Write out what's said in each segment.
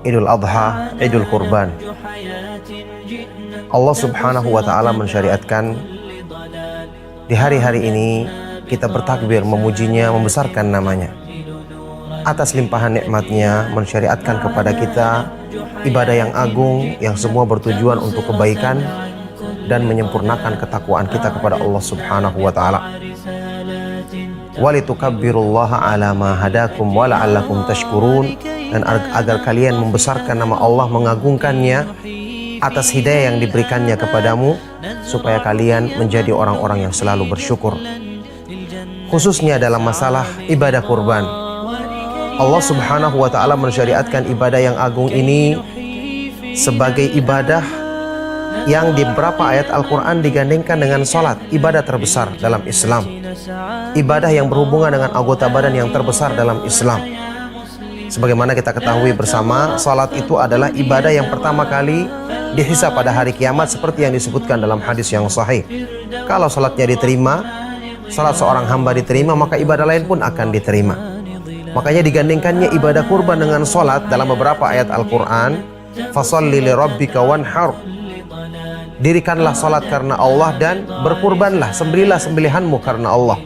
Idul Adha, Idul Kurban. Allah Subhanahu wa Ta'ala mensyariatkan di hari-hari ini kita bertakbir, memujinya, membesarkan namanya. Atas limpahan nikmatnya mensyariatkan kepada kita ibadah yang agung yang semua bertujuan untuk kebaikan dan menyempurnakan ketakwaan kita kepada Allah Subhanahu wa Ta'ala. Walitukabbirullaha ala ma hadakum wa la'allakum tashkurun, dan agar kalian membesarkan nama Allah, mengagungkannya atas hidayah yang diberikannya kepadamu, supaya kalian menjadi orang-orang yang selalu bersyukur. Khususnya dalam masalah ibadah kurban, Allah Subhanahu wa Ta'ala mensyariatkan ibadah yang agung ini sebagai ibadah yang di beberapa ayat Al-Quran digandengkan dengan sholat, ibadah terbesar dalam Islam, ibadah yang berhubungan dengan anggota badan yang terbesar dalam Islam. Sebagaimana kita ketahui bersama, sholat itu adalah ibadah yang pertama kali dihisab pada hari kiamat, seperti yang disebutkan dalam hadis yang sahih. Kalau sholatnya diterima, sholat seorang hamba diterima, maka ibadah lain pun akan diterima. Makanya digandengkannya ibadah kurban dengan sholat dalam beberapa ayat Al-Quran. Fasalli li rabbika wanhar, dirikanlah sholat karena Allah dan berkurbanlah, sembelilah sembelihanmu karena Allah.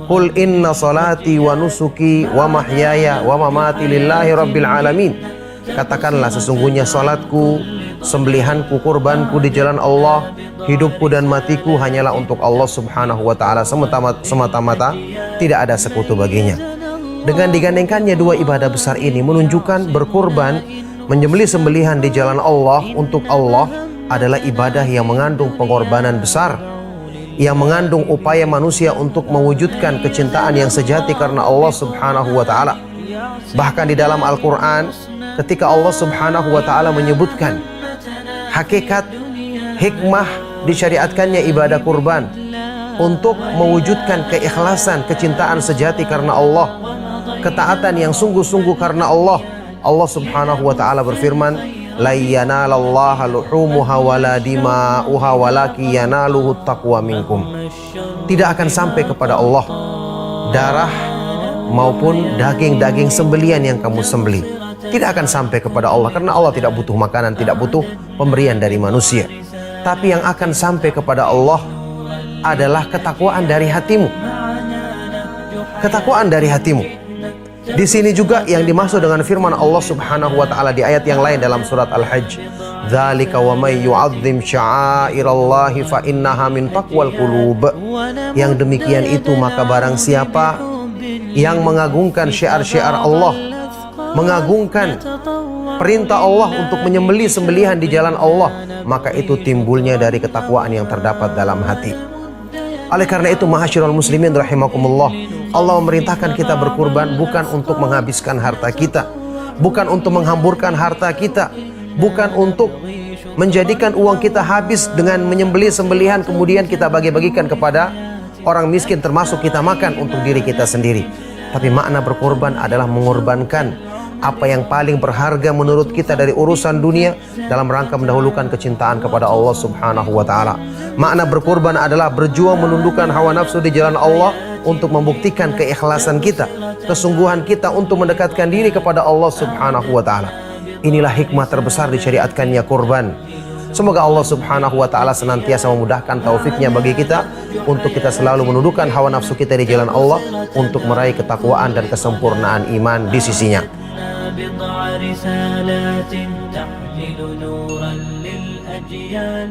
Qul inna salati wa nusuki wa mahyaya wa mamati lillahi rabbil alamin. Katakanlah, sesungguhnya salatku, sembelihanku, kurbanku di jalan Allah, hidupku dan matiku hanyalah untuk Allah Subhanahu wa Ta'ala semata-mata, tidak ada sekutu baginya. Dengan digandengkannya dua ibadah besar ini menunjukkan berkurban, menyembelih sembelihan di jalan Allah untuk Allah adalah ibadah yang mengandung pengorbanan besar, yang mengandung upaya manusia untuk mewujudkan kecintaan yang sejati karena Allah Subhanahu wa Ta'ala. Bahkan di dalam Al-Quran, ketika Allah Subhanahu wa Ta'ala menyebutkan hakikat hikmah disyariatkannya ibadah kurban untuk mewujudkan keikhlasan, kecintaan sejati karena Allah, ketaatan yang sungguh-sungguh karena Allah, Allah Subhanahu wa Ta'ala berfirman, la yanalallaha luhumuha wala dima'uha walaki yanaluhu taqwa minkum. Tidak akan sampai kepada Allah darah maupun daging-daging sembelian yang kamu sembelih. Tidak akan sampai kepada Allah, karena Allah tidak butuh makanan, tidak butuh pemberian dari manusia. Tapi yang akan sampai kepada Allah adalah ketakwaan dari hatimu. Ketakwaan dari hatimu. Di sini juga yang dimaksud dengan firman Allah Subhanahu wa Ta'ala di ayat yang lain dalam surat Al-Hajj, dzalika wa may yu'azzim sya'airallahi fa innaha min taqwal qulub. Yang demikian itu, maka barang siapa yang mengagungkan syiar-syiar Allah, mengagungkan perintah Allah untuk menyembelih sembelihan di jalan Allah, maka itu timbulnya dari ketakwaan yang terdapat dalam hati. Oleh karena itu, ma'asyiral muslimin rahimakumullah, Allah memerintahkan kita berkurban bukan untuk menghabiskan harta kita, bukan untuk menghamburkan harta kita, bukan untuk menjadikan uang kita habis dengan menyembelih sembelihan kemudian kita bagi-bagikan kepada orang miskin, termasuk kita makan untuk diri kita sendiri. Tapi makna berkorban adalah mengorbankan apa yang paling berharga menurut kita dari urusan dunia dalam rangka mendahulukan kecintaan kepada Allah Subhanahu wa Ta'ala. Makna berkorban adalah berjuang menundukkan hawa nafsu di jalan Allah untuk membuktikan keikhlasan kita, kesungguhan kita untuk mendekatkan diri kepada Allah Subhanahu wa Ta'ala. Inilah hikmah terbesar disyariatkannya kurban. Semoga Allah Subhanahu wa Ta'ala senantiasa memudahkan taufiknya bagi kita untuk kita selalu menundukkan hawa nafsu kita di jalan Allah untuk meraih ketakwaan dan kesempurnaan iman di sisinya. بضع رسالات تحمل نورا للأجيال